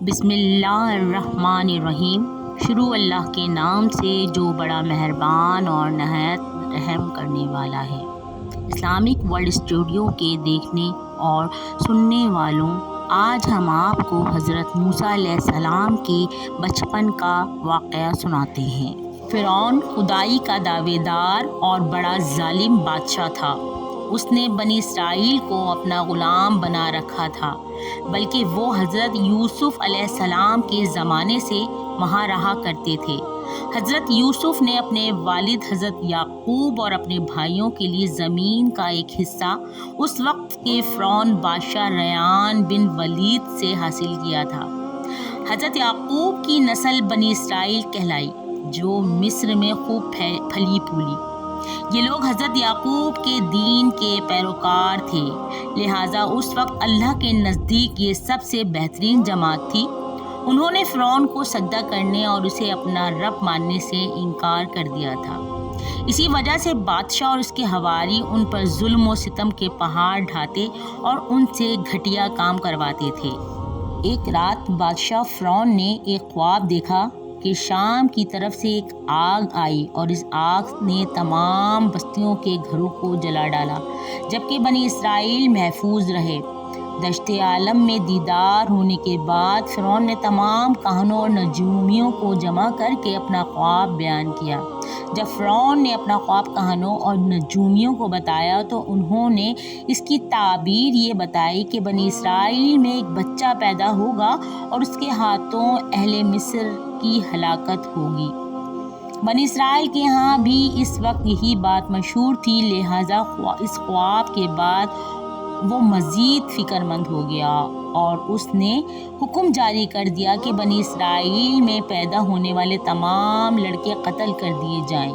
بسم اللہ الرحمن الرحیم۔ شروع اللہ کے نام سے جو بڑا مہربان اور نہایت رحم کرنے والا ہے۔ اسلامک ورلڈ اسٹوڈیو کے دیکھنے اور سننے والوں، آج ہم آپ کو حضرت موسیٰ علیہ السلام کے بچپن کا واقعہ سناتے ہیں۔ فرعون خدائی کا دعوے دار اور بڑا ظالم بادشاہ تھا۔ اس نے بنی اسرائیل کو اپنا غلام بنا رکھا تھا، بلکہ وہ حضرت یوسف علیہ السلام کے زمانے سے وہاں رہا کرتے تھے۔ حضرت یوسف نے اپنے والد حضرت یعقوب اور اپنے بھائیوں کے لیے زمین کا ایک حصہ اس وقت کے فرعون بادشاہ ریان بن ولید سے حاصل کیا تھا۔ حضرت یعقوب کی نسل بنی اسرائیل کہلائی، جو مصر میں خوب پھلی پھولی۔ یہ لوگ حضرت یعقوب کے دین کے پیروکار تھے، لہٰذا اس وقت اللہ کے نزدیک یہ سب سے بہترین جماعت تھی۔ انہوں نے فرعون کو سجدہ کرنے اور اسے اپنا رب ماننے سے انکار کر دیا تھا۔ اسی وجہ سے بادشاہ اور اس کے حواری ان پر ظلم و ستم کے پہاڑ ڈھاتے اور ان سے گھٹیا کام کرواتے تھے۔ ایک رات بادشاہ فرعون نے ایک خواب دیکھا کہ شام کی طرف سے ایک آگ آئی اور اس آگ نے تمام بستیوں کے گھروں کو جلا ڈالا، جبکہ بنی اسرائیل محفوظ رہے۔ دشت عالم میں دیدار ہونے کے بعد فرعون نے تمام کاہنوں اور نجومیوں کو جمع کر کے اپنا خواب بیان کیا۔ جب فرعون نے اپنا خواب کاہنوں اور نجومیوں کو بتایا تو انہوں نے اس کی تعبیر یہ بتائی کہ بنی اسرائیل میں ایک بچہ پیدا ہوگا اور اس کے ہاتھوں اہل مصر کی ہلاکت ہوگی۔ بنی اسرائیل کے ہاں بھی اس وقت یہی بات مشہور تھی، لہٰذا اس خواب کے بعد وہ مزید فکر مند ہو گیا اور اس نے حکم جاری کر دیا کہ بنی اسرائیل میں پیدا ہونے والے تمام لڑکے قتل کر دیے جائیں۔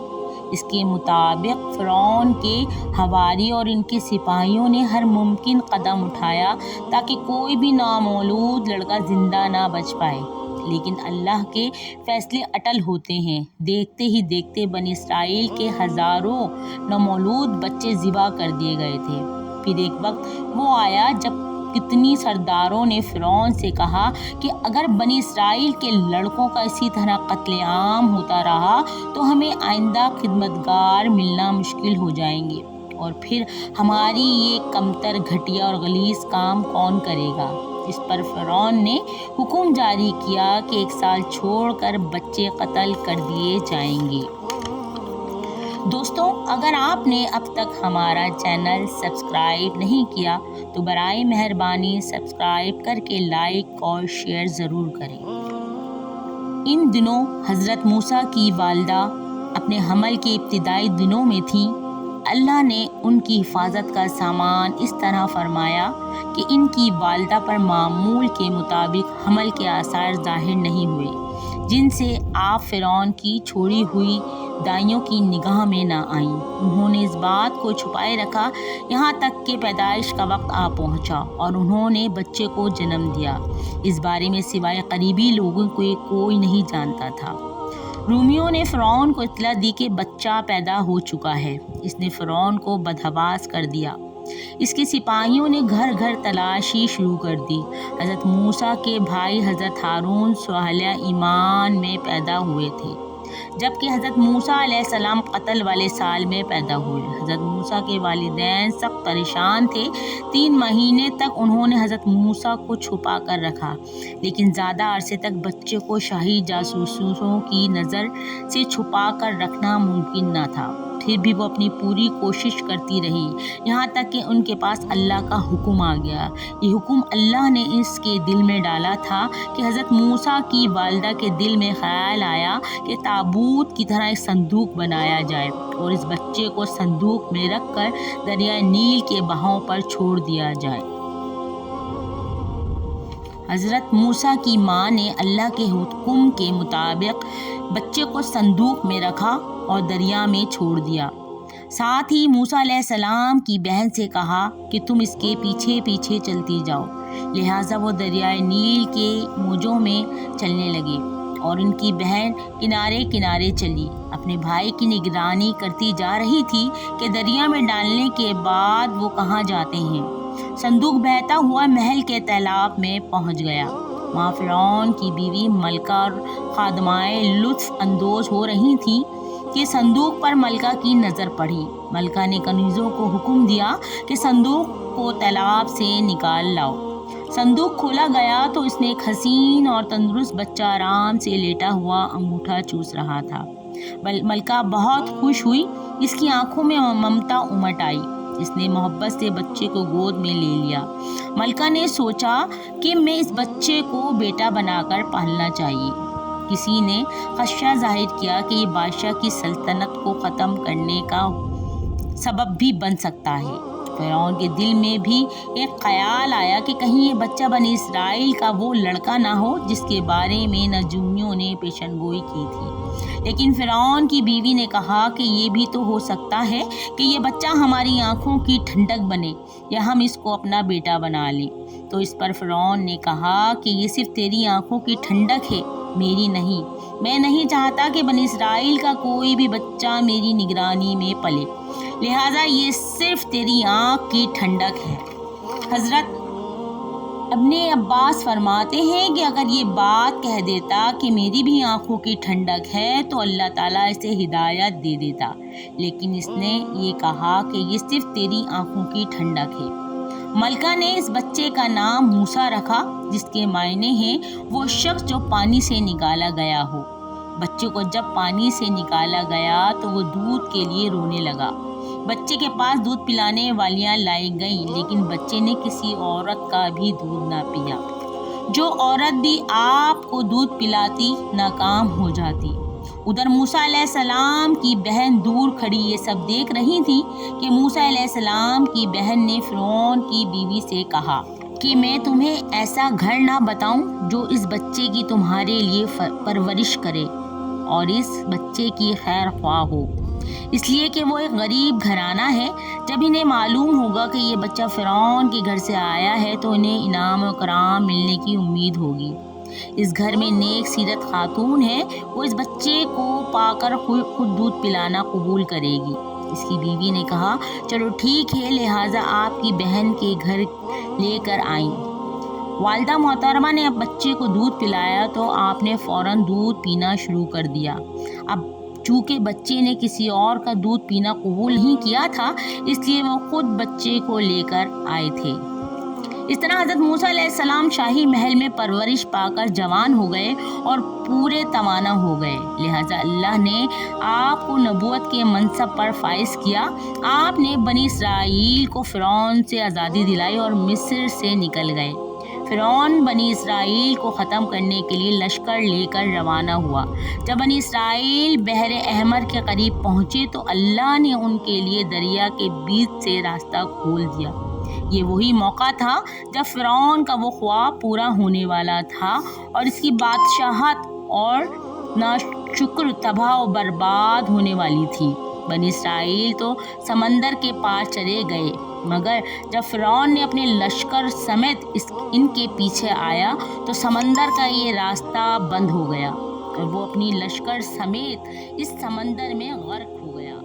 اس کے مطابق فرعون کے حواری اور ان کے سپاہیوں نے ہر ممکن قدم اٹھایا تاکہ کوئی بھی نامولود لڑکا زندہ نہ بچ پائے، لیکن اللہ کے فیصلے اٹل ہوتے ہیں۔ دیکھتے ہی دیکھتے بنی اسرائیل کے ہزاروں نامولود بچے ذبح کر دیے گئے تھے۔ پھر ایک وقت وہ آیا جب کتنی سرداروں نے فرعون سے کہا کہ اگر بنی اسرائیل کے لڑکوں کا اسی طرح قتل عام ہوتا رہا تو ہمیں آئندہ خدمتگار ملنا مشکل ہو جائیں گے، اور پھر ہماری یہ کمتر، گھٹیا اور غلیظ کام کون کرے گا؟ اس پر فرعون نے حکم جاری کیا کہ 1 سال چھوڑ کر بچے قتل کر دیے جائیں گے۔ دوستوں، اگر آپ نے اب تک ہمارا چینل سبسکرائب نہیں کیا تو برائے مہربانی سبسکرائب کر کے لائک اور شیئر ضرور کریں۔ ان دنوں حضرت موسیٰ کی والدہ اپنے حمل کے ابتدائی دنوں میں تھیں۔ اللہ نے ان کی حفاظت کا سامان اس طرح فرمایا کہ ان کی والدہ پر معمول کے مطابق حمل کے آثار ظاہر نہیں ہوئے، جن سے آپ فرعون کی چھوڑی ہوئی دائیوں کی نگاہ میں نہ آئیں۔ انہوں نے اس بات کو چھپائے رکھا یہاں تک کہ پیدائش کا وقت آ پہنچا اور انہوں نے بچے کو جنم دیا۔ اس بارے میں سوائے قریبی لوگوں کو کوئی نہیں جانتا تھا۔ رومیوں نے فرعون کو اطلاع دی کہ بچہ پیدا ہو چکا ہے۔ اس نے فرعون کو بدحواس کر دیا۔ اس کے سپاہیوں نے گھر گھر تلاشی شروع کر دی۔ حضرت موسیٰ کے بھائی حضرت ہارون صالح ایمان میں پیدا ہوئے تھے، جبکہ حضرت موسیٰ علیہ السلام قتل والے سال میں پیدا ہوئے۔ حضرت موسیٰ کے والدین سخت پریشان تھے۔ 3 مہینے تک انہوں نے حضرت موسیٰ کو چھپا کر رکھا، لیکن زیادہ عرصے تک بچے کو شاہی جاسوسوں کی نظر سے چھپا کر رکھنا ممکن نہ تھا۔ پھر بھی وہ اپنی پوری کوشش کرتی رہی، یہاں تک کہ ان کے پاس اللہ کا حکم آ گیا۔ یہ حکم اللہ نے اس کے دل میں ڈالا تھا کہ حضرت موسیٰ کی والدہ کے دل میں خیال آیا کہ تابوت کی طرح ایک صندوق بنایا جائے اور اس بچے کو صندوق میں رکھ کر دریائے نیل کے بہاؤ پر چھوڑ دیا جائے۔ حضرت موسیٰ کی ماں نے اللہ کے حکم کے مطابق بچے کو صندوق میں رکھا اور دریا میں چھوڑ دیا۔ ساتھ ہی موسیٰ علیہ السلام کی بہن سے کہا کہ تم اس کے پیچھے پیچھے چلتی جاؤ۔ لہٰذا وہ دریائے نیل کے موجوں میں چلنے لگے اور ان کی بہن کنارے کنارے چلی، اپنے بھائی کی نگرانی کرتی جا رہی تھی کہ دریا میں ڈالنے کے بعد وہ کہاں جاتے ہیں۔ صندوق بہتا ہوا محل کے تالاب میں پہنچ گیا۔ وہاں فرعون کی بیوی ملکہ اور خادمائیں لطف اندوز ہو رہی تھیں کہ صندوق پر ملکہ کی نظر پڑی۔ ملکہ نے کنیزوں کو حکم دیا کہ صندوق کو تالاب سے نکال لاؤ۔ صندوق کھولا گیا تو اس میں ایک حسین اور تندرست بچہ آرام سے لیٹا ہوا انگوٹھا چوس رہا تھا۔ ملکہ بہت خوش ہوئی، اس کی آنکھوں میں ممتا امٹ آئی۔ اس نے محبت سے بچے کو گود میں لے لیا۔ ملکہ نے سوچا کہ میں اس بچے کو بیٹا بنا کر پالنا چاہیے۔ کسی نے خدشہ ظاہر کیا کہ یہ بادشاہ کی سلطنت کو ختم کرنے کا سبب بھی بن سکتا ہے۔ فرعون کے دل میں بھی ایک خیال آیا کہ کہیں یہ بچہ بنی اسرائیل کا وہ لڑکا نہ ہو جس کے بارے میں نجومیوں نے پیشن گوئی کی تھی۔ لیکن فرعون کی بیوی نے کہا کہ یہ بھی تو ہو سکتا ہے کہ یہ بچہ ہماری آنکھوں کی ٹھنڈک بنے یا ہم اس کو اپنا بیٹا بنا لیں۔ تو اس پر فرعون نے کہا کہ یہ صرف تیری آنکھوں کی ٹھنڈک ہے، میری نہیں۔ میں نہیں چاہتا کہ بنی اسرائیل کا کوئی بھی بچہ میری نگرانی میں پلے، لہٰذا یہ صرف تیری آنکھ کی ٹھنڈک ہے۔ حضرت ابن عباس فرماتے ہیں کہ اگر یہ بات کہہ دیتا کہ میری بھی آنکھوں کی ٹھنڈک ہے تو اللہ تعالیٰ اسے ہدایت دے دیتا، لیکن اس نے یہ کہا کہ یہ صرف تیری آنکھوں کی ٹھنڈک ہے۔ ملکہ نے اس بچے کا نام موسیٰ رکھا، جس کے معنی ہیں وہ شخص جو پانی سے نکالا گیا ہو۔ بچے کو جب پانی سے نکالا گیا تو وہ دودھ کے لیے رونے لگا۔ بچے کے پاس دودھ پلانے والیاں لائی گئیں، لیکن بچے نے کسی عورت کا بھی دودھ نہ پیا۔ جو عورت بھی آپ کو دودھ پلاتی ناکام ہو جاتی۔ ادھر موسیٰ علیہ السلام کی بہن دور کھڑی یہ سب دیکھ رہی تھی کہ موسیٰ علیہ السلام کی بہن نے فرعون کی بیوی سے کہا کہ میں تمہیں ایسا گھر نہ بتاؤں جو اس بچے کی تمہارے لیے پرورش کرے اور اس بچے کی خیر خواہ ہو، اس لیے کہ وہ ایک غریب گھرانہ ہے۔ جب انہیں معلوم ہوگا کہ یہ بچہ فرعون کے گھر سے آیا ہے تو انہیں انعام و کرام ملنے کی امید ہوگی۔ اس گھر میں نیک سیرت خاتون ہے، وہ اس بچے کو پا کر خود دودھ پلانا قبول کرے گی۔ اس کی بیوی نے کہا چلو ٹھیک ہے، لہٰذا آپ کی بہن کے گھر لے کر آئیں۔ والدہ محترمہ نے اب بچے کو دودھ پلایا تو آپ نے فوراً دودھ پینا شروع کر دیا۔ اب چونکہ بچے نے کسی اور کا دودھ پینا قبول نہیں کیا تھا، اس لیے وہ خود بچے کو لے کر آئے تھے۔ اس طرح حضرت موسیٰ علیہ السلام شاہی محل میں پرورش پا کر جوان ہو گئے اور پورے توانا ہو گئے، لہٰذا اللہ نے آپ کو نبوت کے منصب پر فائز کیا۔ آپ نے بنی اسرائیل کو فرعون سے آزادی دلائی اور مصر سے نکل گئے۔ فرعون بنی اسرائیل کو ختم کرنے کے لیے لشکر لے کر روانہ ہوا۔ جب بنی اسرائیل بحر احمر کے قریب پہنچے تو اللہ نے ان کے لیے دریا کے بیچ سے راستہ کھول دیا۔ یہ وہی موقع تھا جب فرعون کا وہ خواب پورا ہونے والا تھا اور اس کی بادشاہت اور ناشکر تباہ و برباد ہونے والی تھی۔ بنی اسرائیل تو سمندر کے پار چلے گئے، مگر جب فرعون نے اپنے لشکر سمیت ان کے پیچھے آیا تو سمندر کا یہ راستہ بند ہو گیا اور وہ اپنی لشکر سمیت اس سمندر میں غرق ہو گیا۔